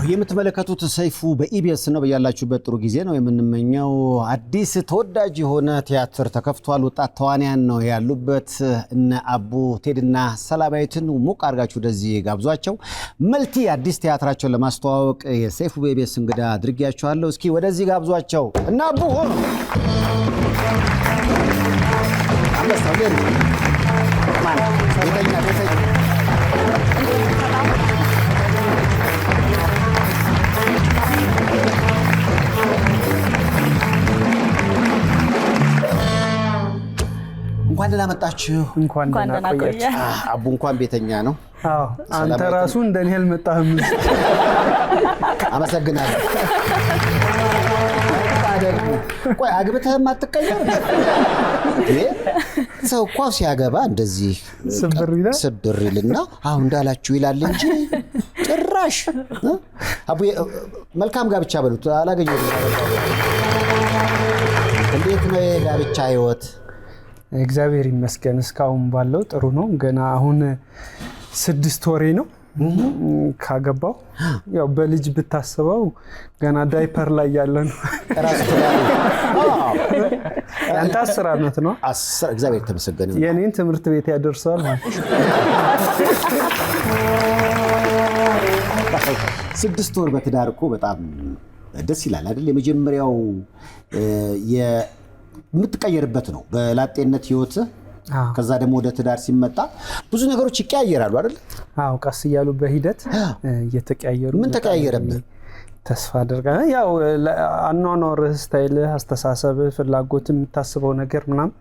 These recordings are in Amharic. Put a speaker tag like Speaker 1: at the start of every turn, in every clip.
Speaker 1: የምትመለከቱት ሰይፉ በኢቢኤስ ነው። በያላችሁበት ጥሩ ጊዜ ነው የምንመኘው። አዲስ ተወዳጅ የሆነ ቲያትር ተከፍቷል። ወጣት ተዋንያን ነው ያሉበት። እነ አቡ ቴድና ሰላማዊትን ሞቅ አድርጋችሁ ወደዚህ ጋብዟቸው። መልቲ አዲስ ቲያትራቸውን ለማስተዋወቅ የሰይፉ በኢቢኤስ እንግዳ አድርጌያችኋለሁ። እስኪ ወደዚህ ጋብዟቸው እና አቡ እንኳን ደህና መጣችሁ።
Speaker 2: እንኳን ደህና ቆያችሁ።
Speaker 1: አቡ እንኳን ቤተኛ ነው።
Speaker 2: አዎ አንተ ራሱ እንደኔ አልመጣህም።
Speaker 1: አመሰግናለሁ። ቆይ አግብተህም አትቀየር? ሰው እኮ ሲያገባ እንደዚህ ስብር ይልና አሁን እንዳላችሁ ይላል እንጂ ጭራሽ አቡ መልካም ጋብቻ በሉት። አላገኘሁም። እንዴት ነው የጋብቻ ህይወት?
Speaker 2: እግዚአብሔር ይመስገን እስካሁን ባለው ጥሩ ነው። ገና አሁን 6 ወሬ ነው ካገባው። ያው በልጅ ብታስበው ገና ዳይፐር ላይ ያለ ነው።
Speaker 1: ራስ ተላል
Speaker 2: አንተ 10 አመት ነው።
Speaker 1: እግዚአብሔር ተመስገነ።
Speaker 2: የኔን ትምህርት ቤት ያደርሳል ማለት
Speaker 1: 6 ወር በትዳር እኮ በጣም ደስ ይላል አይደል? የመጀመሪያው የምትቀየርበት ነው በላጤነት ህይወት። ከዛ ደግሞ ወደ ትዳር ሲመጣ ብዙ ነገሮች ይቀያየራሉ አይደል?
Speaker 2: አዎ ቀስ እያሉ በሂደት እየተቀያየሩ።
Speaker 1: ምን ተቀያየረብህ?
Speaker 2: ተስፋ አደርጋለሁ ያው አኗኗር ስታይል፣ አስተሳሰብ፣ ፍላጎት፣ የምታስበው ነገር ምናምን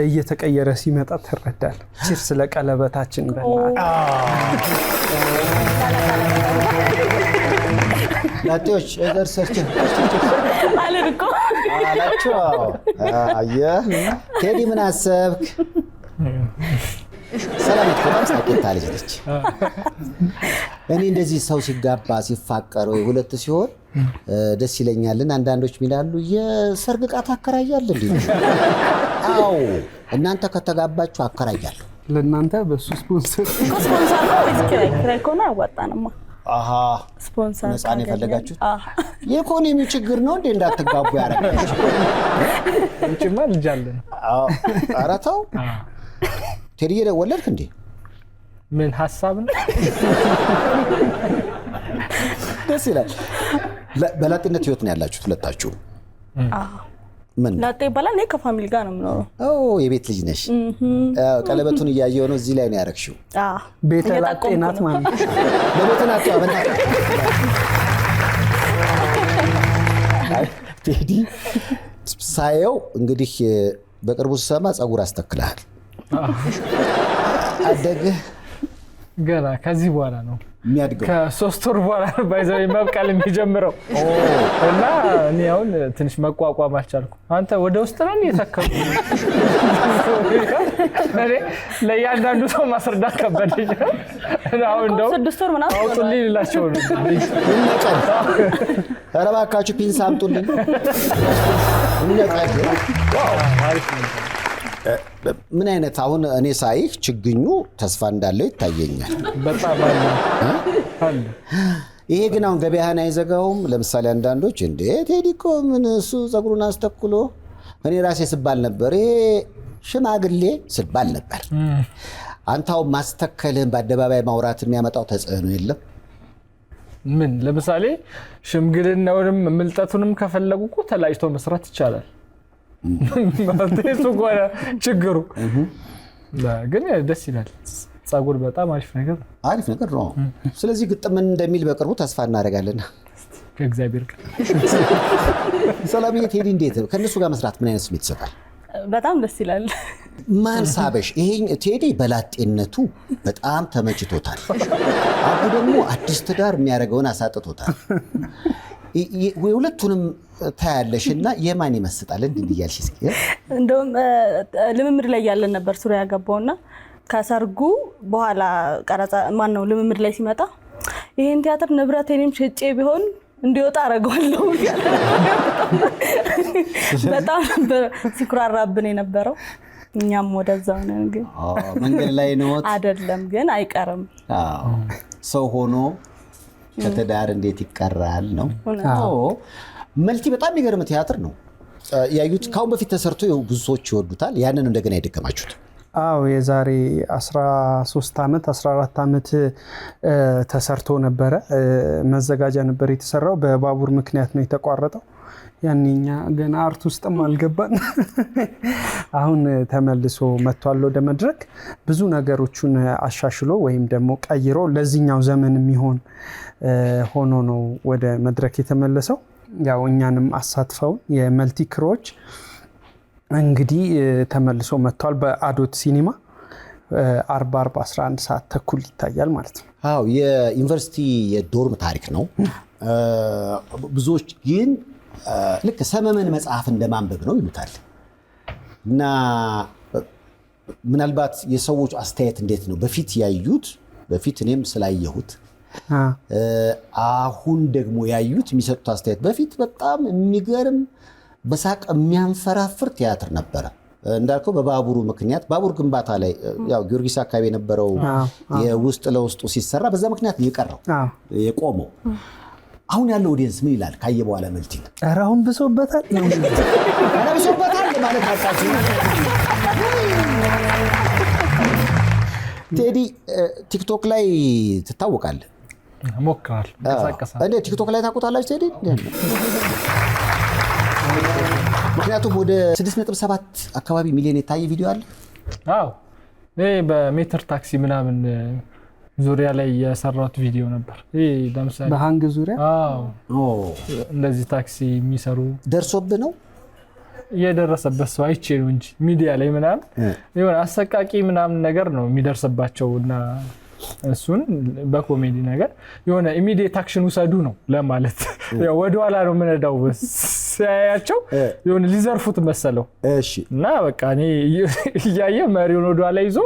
Speaker 2: እየተቀየረ ሲመጣ ትረዳለህ። ቺርስ ለቀለበታችን በእናትህ
Speaker 1: ላጤዎች እርሰርች
Speaker 3: አለርቆ
Speaker 1: አላችሁ። አየህ ቴዲ ምን አሰብክ? ሰላም በጣም ሳቄታ ልጅ ነች። እኔ እንደዚህ ሰው ሲጋባ ሲፋቀር ወይ ሁለት ሲሆን ደስ ይለኛልን። አንዳንዶች ሚላሉ የሰርግ ዕቃ ታከራያለህ እንዴ? አዎ እናንተ ከተጋባችሁ አከራያለሁ።
Speaker 2: ለእናንተ በሱ ስፖንሰር
Speaker 3: ነው ወይስ ኪራይ ከሆነ አያዋጣንማ?
Speaker 1: አሃ
Speaker 3: ስፖንሰር
Speaker 1: ነፃን የፈለጋችሁት የኢኮኖሚ ችግር ነው እንዴ? እንዳትጋቡ ያረጋችሁ
Speaker 2: እንጭማ ልጅ አለን።
Speaker 1: ኧረ ተው ቴዲዬ ወለድክ እንዴ?
Speaker 2: ምን ሐሳብ ነው?
Speaker 1: ደስ ይላል። በላጤነት ህይወት ነው ያላችሁት ሁለታችሁ? ምን
Speaker 3: ላጤ ይባላል? እኔ ከፋሚሊ ጋር ነው የምኖረው።
Speaker 1: የቤት ልጅ ነሽ። ቀለበቱን እያየሁ ነው እዚህ ላይ ነው ያረክሽው።
Speaker 2: ቤተ ላጤ ናት ማለት ነው።
Speaker 1: ለቤተ ላጤ አበና ቴዲ ሳየው እንግዲህ በቅርቡ ሰማ ጸጉር አስተክለሃል። አደግህ
Speaker 2: ገና ከዚህ በኋላ ነው
Speaker 1: የሚያድገው።
Speaker 2: ከ3 ወር በኋላ ባይዘው መብቀል የሚጀምረው እና እኔ አሁን ትንሽ መቋቋም አልቻልኩም። አንተ ወደ ውስጥ ነን የተከሉ ለያንዳንዱ ሰው ማስረዳት ከበደኝ። አሁን እንደው
Speaker 3: 6 ወር ምናምን
Speaker 2: አውጡልኝ ልላቸው ነው።
Speaker 1: እንነቀል ኧረ እባካችሁ ፒንስ አምጡልኝ። እንነቀል።
Speaker 2: አሪፍ ነው።
Speaker 1: ምን አይነት አሁን እኔ ሳይህ ችግኙ ተስፋ እንዳለው ይታየኛል።
Speaker 2: በጣም አለ።
Speaker 1: ይሄ ግን አሁን ገበያህን አይዘጋውም? ለምሳሌ አንዳንዶች እንዴ ቴዲ እኮ ምን እሱ ጸጉሩን አስተክሎ እኔ ራሴ ስባል ነበር፣ ይሄ ሽማግሌ ስባል ነበር። አንተው ማስተከልህን በአደባባይ ማውራት የሚያመጣው ተጽዕኖ የለም?
Speaker 2: ምን ለምሳሌ ሽምግልናውንም ምልጠቱንም ከፈለጉ እኮ ተላጭቶ መስራት ይቻላል። ማለቴ ጎራ ችግሩ ግን ደስ ይላል። ጸጉር በጣም አሪፍ ነገር ነው።
Speaker 1: ስለዚህ ግጥም እንደሚል በቅርቡ ተስፋ እናደርጋለን
Speaker 2: ከእግዚአብሔር ጋር።
Speaker 1: ሰላምዬ ቴዲ እንዴት ነው ከነሱ ጋር መስራት ምን አይነት ስሜት ይሰጣል?
Speaker 3: በጣም ደስ ይላል።
Speaker 1: ማን ሳበሽ? ይሄ ቴዲ በላጤነቱ በጣም ተመችቶታል። አቡ ደግሞ አዲስ ትዳር የሚያደርገውን አሳጥቶታል። ሁለቱንም ታያለሽና የማን ይመስጣል እንዲያልሽ? እስኪ
Speaker 3: እንደውም ልምምድ ላይ ያለን ነበር ሱሪ ያገባውና ከሰርጉ በኋላ ቀረጻ ማን ነው ልምምድ ላይ ሲመጣ ይሄን ቲያትር ንብረቴንም ሸጬ ቢሆን እንዲወጣ አረጋለሁ። በጣም ነበር ሲኩራራብን የነበረው። እኛም ወደዛው ነን ግን
Speaker 1: መንገድ ላይ ነው
Speaker 3: አይደለም ግን አይቀርም።
Speaker 1: ሰው ሆኖ ከትዳር እንዴት ይቀራል ነው። መልቲ በጣም የሚገርም ቲያትር ነው ያዩት። ካሁን በፊት ተሰርቶ ብዙ ሰዎች ይወዱታል። ያንን እንደገና የደከማችሁት?
Speaker 2: አዎ የዛሬ 13 ዓመት 14 ዓመት ተሰርቶ ነበረ። መዘጋጃ ነበር የተሰራው። በባቡር ምክንያት ነው የተቋረጠው። ያንኛ ገና አርት ውስጥም አልገባን። አሁን ተመልሶ መጥቷል ወደ መድረክ። ብዙ ነገሮችን አሻሽሎ ወይም ደግሞ ቀይሮ ለዚህኛው ዘመን የሚሆን ሆኖ ነው ወደ መድረክ የተመለሰው። ያው እኛንም አሳትፈውን የመልቲ ክሮች እንግዲህ ተመልሶ መጥቷል። በአዶት ሲኒማ 11 ሰዓት ተኩል ይታያል ማለት ነው።
Speaker 1: አዎ የዩኒቨርሲቲ የዶርም ታሪክ ነው። ብዙዎች ግን ልክ ሰመመን መጽሐፍ እንደማንበብ ነው ይሉታል። እና ምናልባት የሰዎች አስተያየት እንዴት ነው? በፊት ያዩት በፊት እኔም ስላየሁት አሁን ደግሞ ያዩት የሚሰጡት አስተያየት በፊት በጣም የሚገርም በሳቅ የሚያንፈራፍር ቲያትር ነበረ። እንዳልከው በባቡሩ ምክንያት ባቡር ግንባታ ላይ ያው ጊዮርጊስ አካባቢ የነበረው የውስጥ ለውስጡ ሲሰራ በዛ ምክንያት የቀረው የቆመው። አሁን ያለው ኦዲየንስ ምን ይላል? ካየ በኋላ መልቲ
Speaker 2: ኧረ አሁን ብሶበታል
Speaker 1: ማለት አጣችሁ። ቴዲ ቲክቶክ ላይ ትታወቃለህ?
Speaker 4: ሞክራል
Speaker 1: እንዴ? ቲክቶክ ላይ ታውቁታላችሁ ቴዲ? ምክንያቱም ወደ 6.7 አካባቢ ሚሊዮን የታየ ቪዲዮ አለ።
Speaker 4: አዎ ይሄ በሜትር ታክሲ ምናምን ዙሪያ ላይ የሰራሁት ቪዲዮ ነበር። ይሄ ለምሳሌ
Speaker 2: በሃንግ ዙሪያ
Speaker 4: እንደዚህ ታክሲ የሚሰሩ
Speaker 1: ደርሶብህ ነው?
Speaker 4: የደረሰበት ሰው አይቼ ነው እንጂ ሚዲያ ላይ ምናምን የሆነ አሰቃቂ ምናምን ነገር ነው የሚደርስባቸው እና እሱን በኮሜዲ ነገር የሆነ ኢሚዲየት አክሽን ውሰዱ ነው ለማለት ወደ ኋላ ነው የምነዳው ሲያያቸው የሆነ ሊዘርፉት መሰለው እና በቃ እኔ እያየ መሪውን ወደ ኋላ ይዞ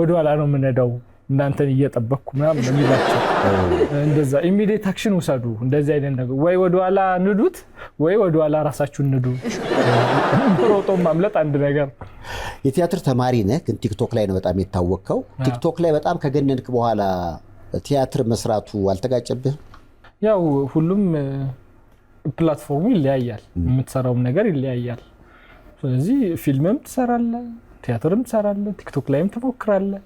Speaker 4: ወደ ኋላ ነው የምነዳው እናንተን እየጠበቅኩ ምናምን ነው የሚላቸው። እንደዛ ኢሚዲየት አክሽን ውሰዱ እንደዚህ አይነት ነገር ወይ ወደ ኋላ ንዱት ወይ ወደ ኋላ ራሳችሁን ንዱ። ሮጦ ማምለጥ አንድ ነገር።
Speaker 1: የቲያትር ተማሪ ነህ ግን ቲክቶክ ላይ ነው በጣም የታወቀው። ቲክቶክ ላይ በጣም ከገነንክ በኋላ ቲያትር መስራቱ አልተጋጨብህም?
Speaker 4: ያው ሁሉም ፕላትፎርሙ ይለያያል፣ የምትሰራው ነገር ይለያያል። ስለዚህ ፊልምም ትሰራለህ፣ ቲያትርም ትሰራለህ፣ ቲክቶክ ላይም ትሞክራለህ።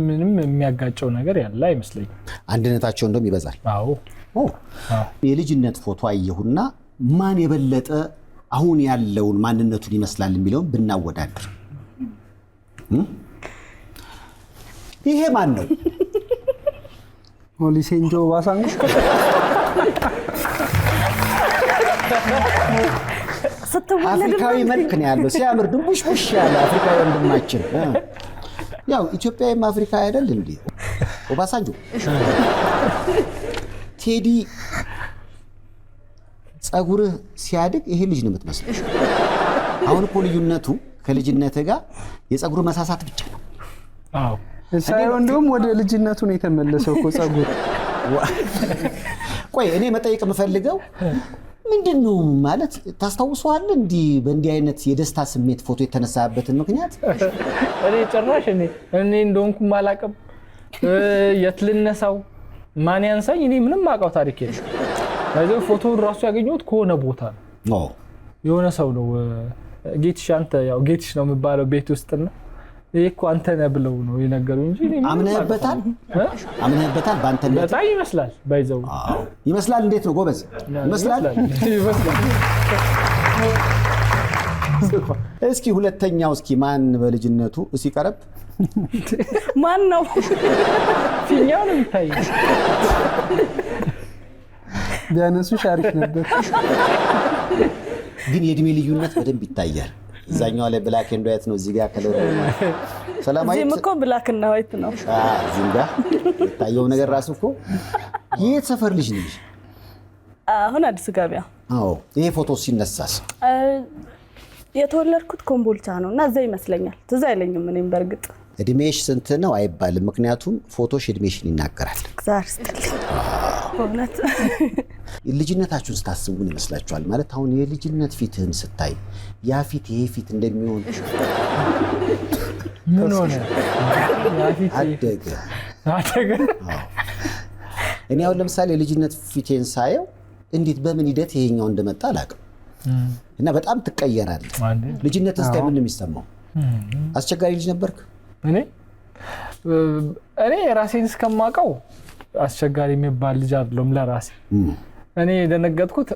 Speaker 4: ምንም የሚያጋጨው ነገር ያለ አይመስለኝም።
Speaker 1: አንድነታቸው እንደውም ይበዛል።
Speaker 4: አዎ
Speaker 1: የልጅነት ፎቶ አየሁና ማን የበለጠ አሁን ያለውን ማንነቱን ይመስላል የሚለውን ብናወዳድር ይሄ ማን ነው?
Speaker 2: ኦሊሴንጆ ባሳንጎ
Speaker 1: አፍሪካዊ መልክ ነው ያለው። ሲያምር ድንቡሽቡሽ ያለ አፍሪካዊ ወንድማችን። ያው ኢትዮጵያዊም አፍሪካ አይደል እንዴ? ኦባሳንጆ ቴዲ ጸጉርህ ሲያድግ ይሄ ልጅ ነው የምትመስለው። አሁን እኮ ልዩነቱ ከልጅነትህ ጋር የጸጉር መሳሳት ብቻ ነው።
Speaker 4: አዎ
Speaker 2: ሳይሆን እንደውም ወደ ልጅነቱ ነው የተመለሰው እኮ ጸጉር።
Speaker 1: ቆይ እኔ መጠየቅ የምፈልገው ምንድነው ማለት ታስታውሰዋለህ? እንዲህ በእንዲህ አይነት የደስታ ስሜት ፎቶ የተነሳበትን ምክንያት?
Speaker 4: እኔ ጭራሽ እኔ እንደሆንኩም አላውቅም። የት ልነሳው ማን ያንሳኝ? እኔ ምንም አውቀው ታሪክ የለም። ስለዚህ ፎቶውን ራሱ ያገኘሁት ከሆነ ቦታ ነው። የሆነ ሰው ነው ጌትሽ፣ አንተ ያው ጌትሽ ነው የሚባለው ቤት ውስጥና ይሄ እኮ አንተ ነህ ብለው ነው የነገሩኝ እንጂ እኔ
Speaker 1: አምነህበታል? አምነህበታል? ባንተነት
Speaker 4: በጣም ይመስላል። ባይዘው
Speaker 1: ይመስላል። እንዴት ነው ጎበዝ? ይመስላል። እስኪ ሁለተኛው እስኪ ማን በልጅነቱ እስኪ ቀረብ
Speaker 3: ማን ነው?
Speaker 4: ፊኛው ነው የሚታየው።
Speaker 2: ቢያነሱሽ አሪፍ ነበር።
Speaker 1: ግን የእድሜ ልዩነት በደንብ ይታያል። እዛኛው ላይ ብላክ ኤንድ ዋይት ነው፣ እዚህ ጋር ከለር ነው። ሰላማዊት
Speaker 3: እዚህም እኮ ብላክ እና ዋይት ነው።
Speaker 1: እዚህም ጋር የታየው ነገር ራሱ እኮ የት ሰፈር ልጅ ነሽ?
Speaker 3: አሁን አዲስ ገበያ።
Speaker 1: አዎ። ይሄ ፎቶ ሲነሳስ?
Speaker 3: የተወለድኩት ኮምቦልቻ ነው እና እዛ ይመስለኛል። ትዝ አይለኝም። እኔም በእርግጥ
Speaker 1: እድሜሽ ስንት ነው አይባልም፣ ምክንያቱም ፎቶሽ እድሜሽን ይናገራል።
Speaker 3: እግዚአብሔር ይስጥልኝ በእውነት።
Speaker 1: ልጅነታችሁን ስታስቡ ምን ይመስላችኋል? ማለት አሁን የልጅነት ፊትህን ስታይ ያ ፊት ይሄ ፊት እንደሚሆን
Speaker 4: ምን ሆነ? ያ ፊት
Speaker 1: አደገ። እኔ አሁን ለምሳሌ ልጅነት ፊቴን ሳየው እንዴት በምን ሂደት ይሄኛው እንደመጣ አላውቅም እና በጣም ትቀየራለህ። ልጅነት እስቲ ምን የሚሰማው? አስቸጋሪ ልጅ ነበርክ?
Speaker 4: እኔ ራሴን እስከማውቀው አስቸጋሪ የሚባል ልጅ አይደለም ለራሴ። እኔ የደነገጥኩት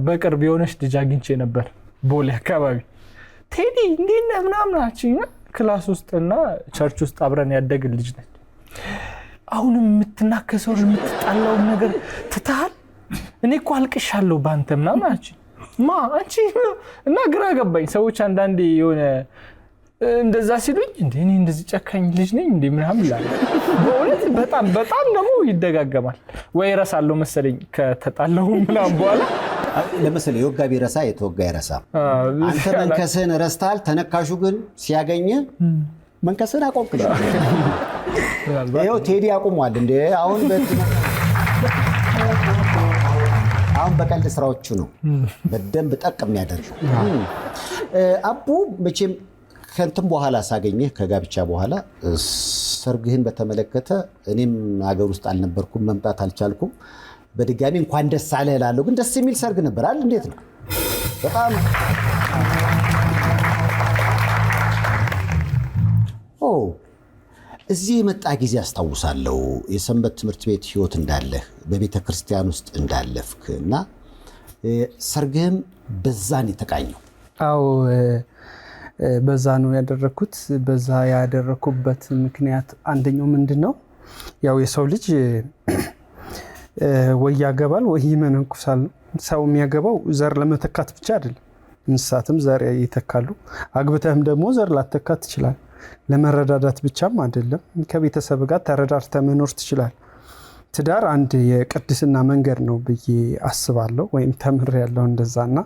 Speaker 4: በቅርብ የሆነች ልጅ አግኝቼ ነበር ቦሌ አካባቢ። ቴዲ እንዴት ነህ ምናምን አለችኝ። ክላስ ውስጥና ቸርች ውስጥ አብረን ያደግን ልጅ ነች። አሁንም የምትናከሰው የምትጣላው ነገር ትተሃል? እኔ እኮ አልቅሻለሁ ባንተ ምናምን አለችኝ። አንቺ እና ግራ ገባኝ። ሰዎች አንዳንዴ የሆነ እንደዛ ሲሉኝ እንዴ እኔ እንደዚህ ጨካኝ ልጅ ነኝ እንዴ ምናምን ይላል። በእውነት በጣም ደግሞ ይደጋገማል። ወይ እረሳለሁ መሰለኝ ከተጣላሁ ምናምን በኋላ።
Speaker 1: ለምሳሌ የወጋ ቢረሳ የተወጋ ይረሳ። አንተ መንከስህን ረስተሃል፣ ተነካሹ ግን ሲያገኝ መንከስህን አቆምክል። ይኸው ቴዲ አቁሟል እንዴ አሁን በቀልድ ስራዎቹ ነው በደንብ ጠቅ የሚያደርገው። አቡ መቼም ከንተም በኋላ ሳገኘህ ከጋብቻ በኋላ ሰርግህን በተመለከተ እኔም ሀገር ውስጥ አልነበርኩም፣ መምጣት አልቻልኩም። በድጋሚ እንኳን ደስ አለህ እላለሁ። ግን ደስ የሚል ሰርግ ነበር አይደል? እንዴት ነው? በጣም እዚህ የመጣ ጊዜ አስታውሳለሁ የሰንበት ትምህርት ቤት ህይወት እንዳለህ በቤተ ክርስቲያን ውስጥ እንዳለፍክ እና ሰርግህም በዛን የተቃኘው።
Speaker 2: አዎ በዛ ነው ያደረኩት። በዛ ያደረኩበት ምክንያት አንደኛው ምንድነው ያው የሰው ልጅ ወይ ያገባል ወይ ይመነኩሳል ነው። ሰው የሚያገባው ዘር ለመተካት ብቻ አይደለም። እንስሳትም ዘር ይተካሉ። አግብተህም ደግሞ ዘር ላተካት ትችላል። ለመረዳዳት ብቻም አይደለም። ከቤተሰብ ጋር ተረዳድተህ መኖር ትችላል። ትዳር አንድ የቅድስና መንገድ ነው ብዬ አስባለሁ ወይም ተምሬያለሁ እንደዛና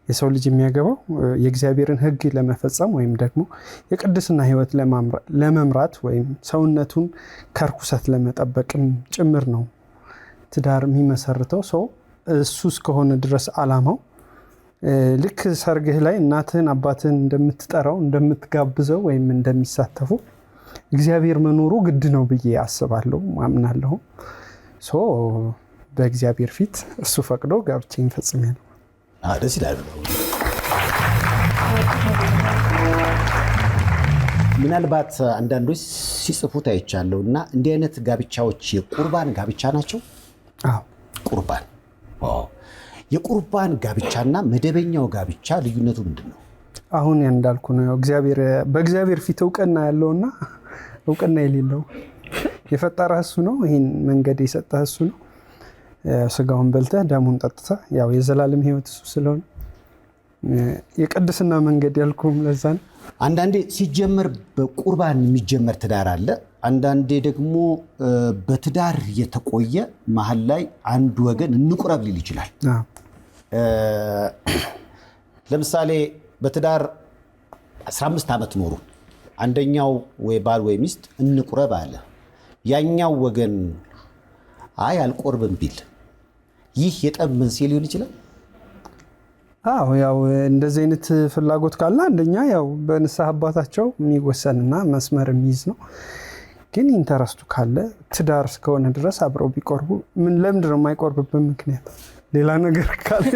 Speaker 2: የሰው ልጅ የሚያገባው የእግዚአብሔርን ሕግ ለመፈጸም ወይም ደግሞ የቅድስና ህይወት ለመምራት ወይም ሰውነቱን ከርኩሰት ለመጠበቅም ጭምር ነው ትዳር የሚመሰርተው። ሰው እሱ እስከሆነ ድረስ አላማው ልክ ሰርግህ ላይ እናትህን አባትህን እንደምትጠራው እንደምትጋብዘው ወይም እንደሚሳተፉ እግዚአብሔር መኖሩ ግድ ነው ብዬ አስባለሁ ማምናለሁ። በእግዚአብሔር ፊት እሱ ፈቅዶ ጋብቻዬን ፈጽሜያለሁ።
Speaker 1: ደስ ይላል። ምናልባት አንዳንዶች ሲጽፉት አይቻለሁ እና እንዲህ አይነት ጋብቻዎች የቁርባን ጋብቻ ናቸው?
Speaker 2: አዎ
Speaker 1: ቁርባን። የቁርባን ጋብቻና መደበኛው ጋብቻ ልዩነቱ ምንድን ነው?
Speaker 2: አሁን እንዳልኩ ነው። በእግዚአብሔር ፊት እውቅና ያለውና እውቅና የሌለው የፈጠረህ እሱ ነው። ይህን መንገድ የሰጠህ እሱ ነው። ስጋውን በልተህ ደሙን ጠጥተህ ያው የዘላለም ህይወት እሱ ስለሆነ የቅድስና መንገድ ያልኩም ለዛ ነው።
Speaker 1: አንዳንዴ ሲጀመር በቁርባን የሚጀመር ትዳር አለ። አንዳንዴ ደግሞ በትዳር የተቆየ መሀል ላይ አንድ ወገን እንቁረብ ሊል ይችላል። ለምሳሌ በትዳር 15 ዓመት ኖሩ። አንደኛው ወይ ባል ወይ ሚስት እንቁረብ አለ። ያኛው ወገን አይ አልቆርብም ቢል ይህ የጠብ መንስኤ ሊሆን ይችላል።
Speaker 2: አዎ ያው እንደዚህ አይነት ፍላጎት ካለ አንደኛ ያው በንስሐ አባታቸው የሚወሰንና መስመር የሚይዝ ነው። ግን ኢንተረስቱ ካለ ትዳር እስከሆነ ድረስ አብረው ቢቆርቡ ለምንድን ነው የማይቆርብበት ምክንያት? ሌላ ነገር ካለ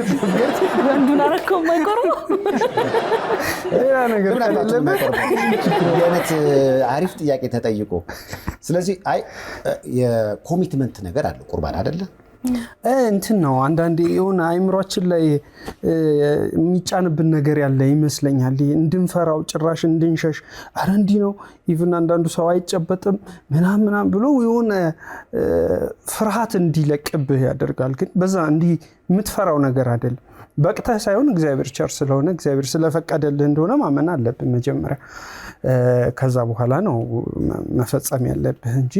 Speaker 3: ወንዱን አረከው የማይቆርቡ
Speaker 2: ሌላ ነገር
Speaker 1: አይነት አሪፍ ጥያቄ ተጠይቆ። ስለዚህ አይ የኮሚትመንት ነገር አለ ቁርባን አይደለ?
Speaker 2: እንትን ነው አንዳንዴ የሆነ አይምሯችን ላይ የሚጫንብን ነገር ያለ ይመስለኛል። እንድንፈራው ጭራሽ እንድንሸሽ አረ እንዲህ ነው ኢቭን አንዳንዱ ሰው አይጨበጥም ምናምን ብሎ የሆነ ፍርሃት እንዲለቅብህ ያደርጋል። ግን በዛ እንዲህ የምትፈራው ነገር አይደለም። በቅተህ ሳይሆን እግዚአብሔር ቸር ስለሆነ እግዚአብሔር ስለፈቀደልህ እንደሆነ ማመን አለብህ መጀመሪያ። ከዛ በኋላ ነው መፈጸም ያለብህ እንጂ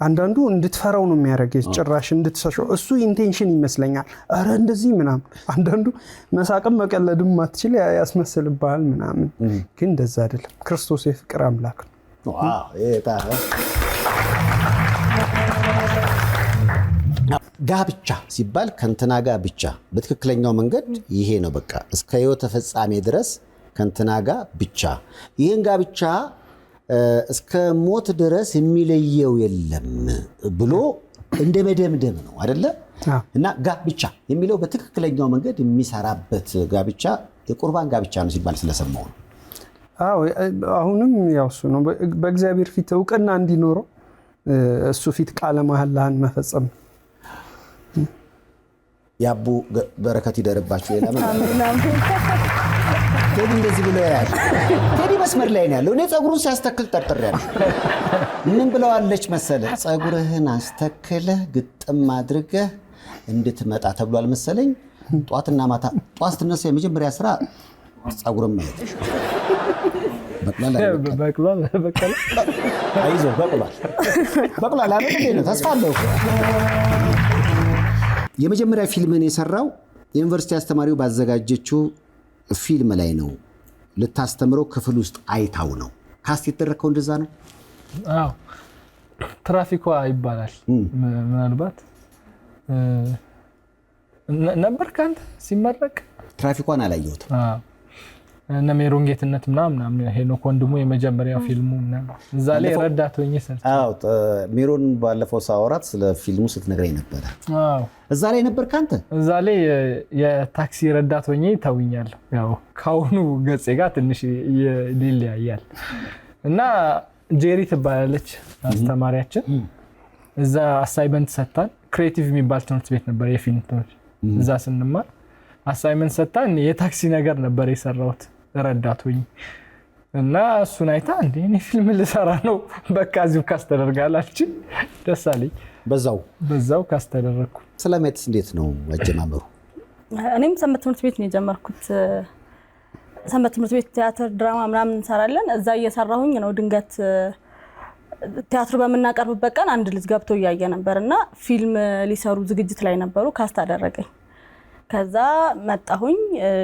Speaker 2: አንዳንዱ እንድትፈራው ነው የሚያደርገው ጭራሽ እንድትሰሸው። እሱ ኢንቴንሽን ይመስለኛል። አረ እንደዚህ ምናምን አንዳንዱ መሳቅም መቀለድም ማትችል ያስመስልብሃል ምናምን። ግን እንደዛ አይደለም። ክርስቶስ የፍቅር አምላክ ነው።
Speaker 1: ጋብቻ ሲባል ከንትና ጋር ብቻ በትክክለኛው መንገድ ይሄ ነው በቃ እስከ ህይወት ፍጻሜ ድረስ ከንትና ጋር ብቻ ይሄን ጋብቻ እስከ ሞት ድረስ የሚለየው የለም ብሎ እንደ መደምደም ነው አይደለ? እና ጋብቻ የሚለው በትክክለኛው መንገድ የሚሰራበት ጋብቻ የቁርባን ጋብቻ ነው ሲባል ስለሰማው ነው።
Speaker 2: አሁንም ያው እሱ ነው በእግዚአብሔር ፊት እውቅና እንዲኖረው እሱ ፊት ቃለ መሐላን መፈጸም።
Speaker 1: ያቡ በረከት ይደርባችሁ። ሌላ ቴዲ እንደዚህ ብሎ ያያል። ቴዲ መስመር ላይ ነው ያለው። እኔ ፀጉሩን ሲያስተክል ጠርጥሬያለሁ። ምን ብለዋለች መሰለ? ፀጉርህን አስተክለህ ግጥም አድርገህ እንድትመጣ ተብሏል መሰለኝ። ጧትና ማታ ጧት ስትነሳ የመጀመሪያ ስራ ፀጉርን ማየት። አይዞህ በቅሏል አይደል? ተስፋ አለው። የመጀመሪያ ፊልምን የሰራው የዩኒቨርሲቲ አስተማሪው ባዘጋጀችው ፊልም ላይ ነው። ልታስተምረው ክፍል ውስጥ አይታው ነው ካስት የተደረከው። እንደዛ ነው።
Speaker 4: አዎ ትራፊኳ ይባላል። ምናልባት ነበር ካንተ ሲመረቅ።
Speaker 1: ትራፊኳን አላየሁትም።
Speaker 4: እነ ሜሮን ጌትነት ምናምን ሄኖክ ወንድሙ የመጀመሪያው ፊልሙ እዛ ላይ ረዳት ሆኜ ሰርቼ።
Speaker 1: ሜሮን ባለፈው ሳወራት ስለ ፊልሙ ስትነግረኝ ነበረ። እዛ ላይ ነበር ካንተ?
Speaker 4: እዛ ላይ የታክሲ ረዳት ሆኜ ተውኛለሁ። ያው ካሁኑ ገጼ ጋር ትንሽ ይለያያል። እና ጄሪ ትባላለች አስተማሪያችን። እዛ አሳይመንት ሰጣን። ክሬቲቭ የሚባል ትምህርት ቤት ነበር የፊልም ትምህርት። እዛ ስንማር አሳይመንት ሰጣን። የታክሲ ነገር ነበር የሰራሁት ረዳት ሆኜ። እና እሱን አይታ እንዴ እኔ ፊልም ልሰራ ነው በቃ እዚሁ ካስት ተደርጋላች። ደስ አለኝ። በዛው ካስት ተደረግኩ።
Speaker 1: ሰላማዊትስ እንዴት ነው አጀማመሩ?
Speaker 3: እኔም ሰንበት ትምህርት ቤት ነው የጀመርኩት። ሰንበት ትምህርት ቤት ቲያትር፣ ድራማ ምናምን እንሰራለን። እዛ እየሰራሁኝ ነው ድንገት ቲያትር በምናቀርብበት ቀን አንድ ልጅ ገብቶ እያየ ነበርና ፊልም ሊሰሩ ዝግጅት ላይ ነበሩ። ካስት አደረገኝ። ከዛ መጣሁኝ።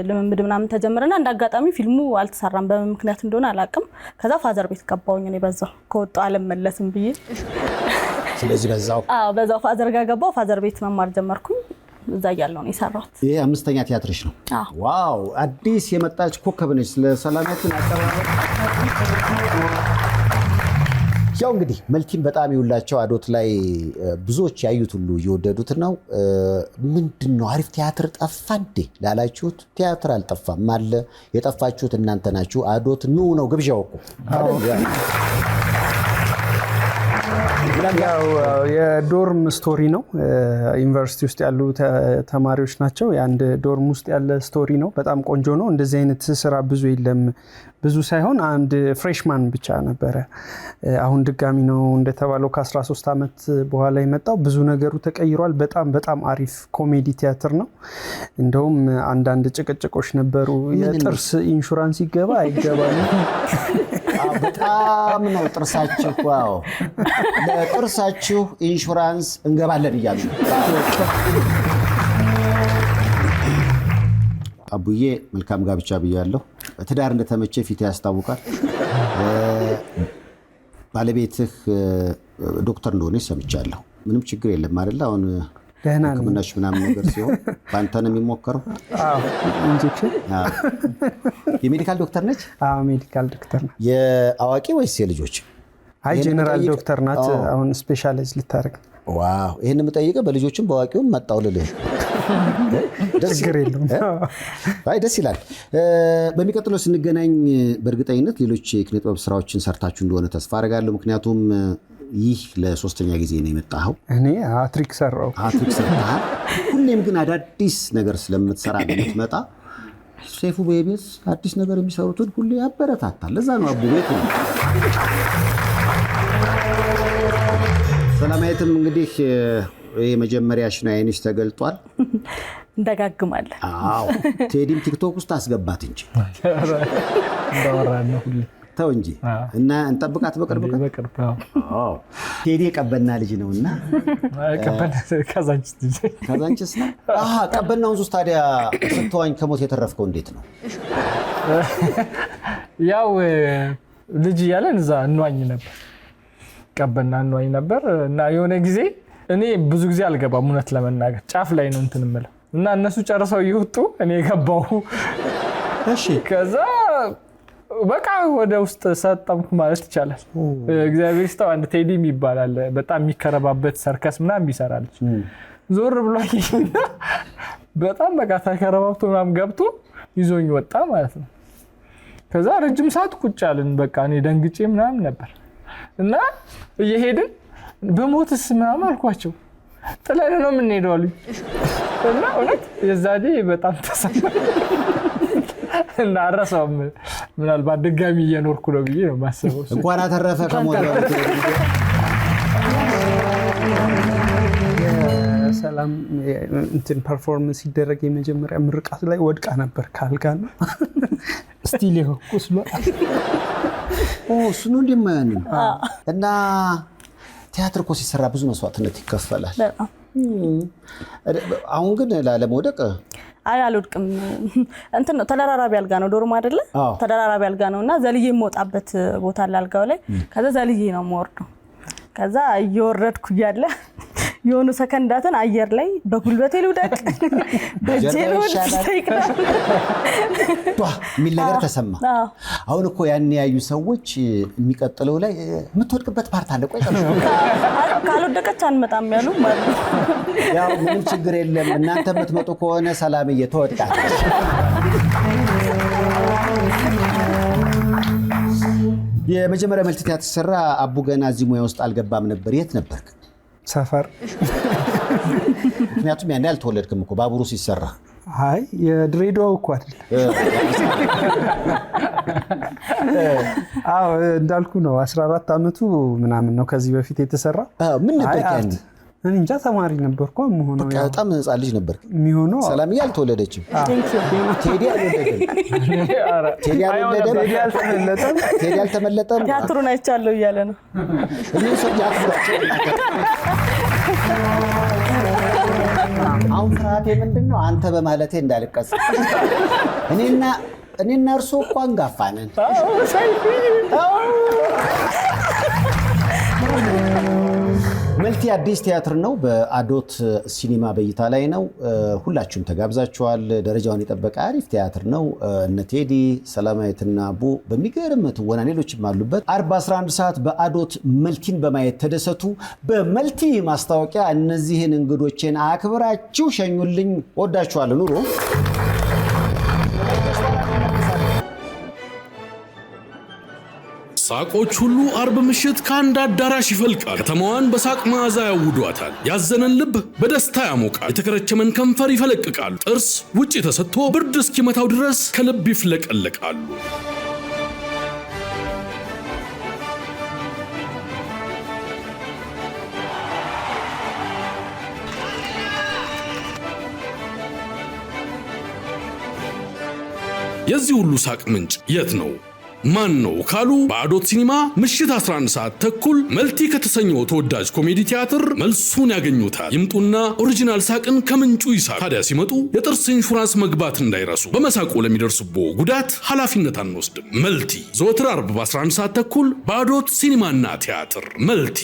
Speaker 3: ልምምድ ምናምን ተጀመረና እንዳጋጣሚ ፊልሙ አልተሰራም። በምን ምክንያት እንደሆነ አላውቅም። ከዛ ፋዘር ቤት ገባሁኝ። እኔ በዛው ከወጣሁ አልመለስም ብዬ።
Speaker 1: ስለዚህ
Speaker 3: በዛው ፋዘር ጋር ገባሁ። ፋዘር ቤት መማር ጀመርኩኝ። እዛ እያለሁ ነው የሰራሁት።
Speaker 1: ይሄ 5ኛ ቲያትርሽ ነው? ዋው! አዲስ የመጣች ኮከብ ነች። ስለ ሰላማዊትን አቀራረብ ያው እንግዲህ መልቲም በጣም ይውላቸው አዶት ላይ ብዙዎች ያዩት ሁሉ እየወደዱት ነው። ምንድነው አሪፍ ቲያትር ጠፋ እንዴ ላላችሁት፣ ቲያትር አልጠፋም አለ። የጠፋችሁት እናንተ ናችሁ። አዶት ኑ ነው ግብዣው እኮ።
Speaker 2: ያው የዶርም ስቶሪ ነው። ዩኒቨርሲቲ ውስጥ ያሉ ተማሪዎች ናቸው። የአንድ ዶርም ውስጥ ያለ ስቶሪ ነው። በጣም ቆንጆ ነው። እንደዚህ አይነት ስራ ብዙ የለም። ብዙ ሳይሆን አንድ ፍሬሽማን ብቻ ነበረ። አሁን ድጋሚ ነው እንደተባለው ከ13 ዓመት በኋላ የመጣው። ብዙ ነገሩ ተቀይሯል። በጣም አሪፍ ኮሜዲ ቲያትር ነው። እንደውም አንዳንድ ጭቅጭቆች ነበሩ። የጥርስ ኢንሹራንስ ይገባ አይገባም።
Speaker 1: በጣም ነው ጥርሳችሁ። ዋው! ለጥርሳችሁ ኢንሹራንስ እንገባለን እያሉ አቡዬ መልካም ጋብቻ ብያለሁ። ትዳር እንደተመቸ ፊት ያስታውቃል። ባለቤትህ ዶክተር እንደሆነች ሰምቻለሁ። ምንም ችግር የለም አይደል? አሁን ሕክምናሽ ምናምን ነገር ሲሆን በአንተ ነው የሚሞከረው?
Speaker 2: ኢንጀክሽን።
Speaker 1: የሜዲካል ዶክተር ነች?
Speaker 2: ሜዲካል ዶክተር ናት።
Speaker 1: የአዋቂ ወይስ የልጆች?
Speaker 2: አይ ጀነራል ዶክተር ናት። አሁን ስፔሻላይዝ ልታደርግ።
Speaker 1: ዋው! ይሄን የምጠይቀው በልጆችም በአዋቂውም መጣው ልልህ።
Speaker 2: ችግር የለውም።
Speaker 1: አይ ደስ ይላል። በሚቀጥለው ስንገናኝ በእርግጠኝነት ሌሎች የኪነ ጥበብ ስራዎችን ሰርታችሁ እንደሆነ ተስፋ አደርጋለሁ። ምክንያቱም ይህ ለ3ኛ ጊዜ ነው የመጣኸው።
Speaker 2: እኔ አትሪክ ሰራው።
Speaker 1: ሁሌም ግን አዳዲስ ነገር ስለምትሰራ የምትመጣ ሰይፉ በኢቢኤስ አዲስ ነገር የሚሰሩትን ሁሌ ያበረታታል። ለዛ ነው አቡ ቤት ነው። ሰላማዊትም እንግዲህ የመጀመሪያሽ ነው፣ አይንሽ ተገልጧል።
Speaker 3: እንደጋግማለን።
Speaker 1: አዎ ቴዲም ቲክቶክ ውስጥ አስገባት እንጂ
Speaker 4: እንዳወራን ነው ሁሌ
Speaker 1: ተው እንጂ እና እንጠብቃት በቅርብ ቀን። አዎ ቴዲ ቀበና ልጅ ነውና ካዛንቺስ ነው። ቀበና ወንዝ ውስጥ ታዲያ ስትዋኝ ከሞት የተረፍከው እንዴት ነው?
Speaker 4: ያው ልጅ እያለን እዛ እንዋኝ ነበር፣ ቀበና እንዋኝ ነበር። እና የሆነ ጊዜ እኔ ብዙ ጊዜ አልገባም፣ እውነት ለመናገር ጫፍ ላይ ነው እንትን የምለው እና እነሱ ጨርሰው እየወጡ እኔ ገባሁ። እሺ ከዛ በቃ ወደ ውስጥ ሰጠምኩ ማለት ይቻላል። እግዚአብሔር ይስጠው አንድ ቴዲ ይባላል በጣም የሚከረባበት ሰርከስ ምናምን ይሰራል። ዞር ብሎ አየኝና በጣም በቃ ተከረባብቶ ምናምን ገብቶ ይዞኝ ወጣ ማለት ነው። ከዛ ረጅም ሰዓት ቁጭ አልን። በቃ እኔ ደንግጬ ምናምን ነበር እና እየሄድን በሞትስ ምናምን አልኳቸው ጥለን ነው የምንሄደው አሉኝ። እና እውነት የዛኔ በጣም ተሰማኝ እና አረሳውም። ምናልባት ድጋሚ እየኖርኩ ነው ብዬ ነው የማስበው።
Speaker 1: እንኳን አተረፈ ከሞት
Speaker 2: ሰላም እንትን ፐርፎርማንስ ሲደረግ የመጀመሪያ ምርቃት ላይ ወድቃ ነበር ካልጋና ስቲል ይኸው ቁስሏ
Speaker 1: እሱ ነው እንደማያን እና ቲያትር እኮ ሲሰራ ብዙ መስዋዕትነት ይከፈላል። አሁን ግን ላለመውደቅ
Speaker 3: አልወድቅም። እንትን ነው ተደራራቢ አልጋ ነው ዶርም አይደለ? ተደራራቢ አልጋ ነውና ዘልዬ የምወጣበት ቦታ አለ አልጋው ላይ። ከዛ ዘልዬ ነው የምወርደው። ከዛ እየወረድኩ እያለ የሆኑ ሰከንዳትን አየር ላይ በጉልበቴ ልውደቅ በእጄ ልውደቅ
Speaker 1: የሚል ነገር ተሰማ። አሁን እኮ ያን ያዩ ሰዎች የሚቀጥለው ላይ የምትወድቅበት ፓርት አለ። ቆይ
Speaker 3: ካልወደቀች አንመጣም ያሉ ማለት ነው።
Speaker 1: ያው ምንም ችግር የለም እናንተ የምትመጡ ከሆነ ሰላምዬ ትወድቃለች። የመጀመሪያ መልቲ ቲያትር ተሰራ። አቡ ገና እዚህ ሙያ ውስጥ አልገባም ነበር። የት ነበርክ?
Speaker 2: ሰፈር።
Speaker 1: ምክንያቱም ያን ያልተወለድክም እኮ ባቡሩ ሲሰራ።
Speaker 2: አይ የድሬዳው እኮ አይደል? አዎ እንዳልኩ ነው 14 አመቱ ምናምን ነው ከዚህ በፊት የተሰራ።
Speaker 1: ምን ነበር ያንተ?
Speaker 2: እኔ እንጃ ተማሪ ነበርኩ። መሆነው
Speaker 1: በቃ በጣም ህፃን ልጅ ነበር
Speaker 2: የሚሆነው።
Speaker 1: ሰላምዬ አልተወለደችም። ቴዲ አልተመለጠም።
Speaker 3: ቲያትሩን አይቻለሁ እያለ ነው።
Speaker 1: አሁን ፍርሃቴ ምንድን ነው? አንተ በማለቴ እንዳልቀስ። እኔና እርሶ እኮ አንጋፋ ነን። መልቲ አዲስ ቲያትር ነው። በአዶት ሲኒማ በእይታ ላይ ነው። ሁላችሁም ተጋብዛችኋል። ደረጃውን የጠበቀ አሪፍ ቲያትር ነው። እነ ቴዲ ሰላማዊትና አቡ በሚገርም ትወና ሌሎችም አሉበት። 11 ሰዓት በአዶት መልቲን በማየት ተደሰቱ። በመልቲ ማስታወቂያ እነዚህን እንግዶችን አክብራችሁ ሸኙልኝ። ወዳችኋለሁ። ኑሮ
Speaker 5: ሳቆች ሁሉ አርብ ምሽት ከአንድ አዳራሽ ይፈልቃል። ከተማዋን በሳቅ መዓዛ ያውዷታል። ያዘነን ልብ በደስታ ያሞቃል። የተከረቸመን ከንፈር ይፈለቅቃሉ። ጥርስ ውጪ ተሰጥቶ ብርድ እስኪመታው ድረስ ከልብ ይፍለቀለቃሉ። የዚህ ሁሉ ሳቅ ምንጭ የት ነው? ማን ነው ካሉ በአዶት ሲኒማ ምሽት 11 ሰዓት ተኩል መልቲ ከተሰኘው ተወዳጅ ኮሜዲ ቲያትር መልሱን ያገኙታል። ይምጡና ኦሪጂናል ሳቅን ከምንጩ ይሳቁ። ታዲያ ሲመጡ የጥርስ ኢንሹራንስ መግባት እንዳይረሱ። በመሳቁ ለሚደርስቦ ጉዳት ኃላፊነት አንወስድም። መልቲ ዘወትር አርብ በ11 ሰዓት ተኩል በአዶት ሲኒማና ቲያትር። መልቲ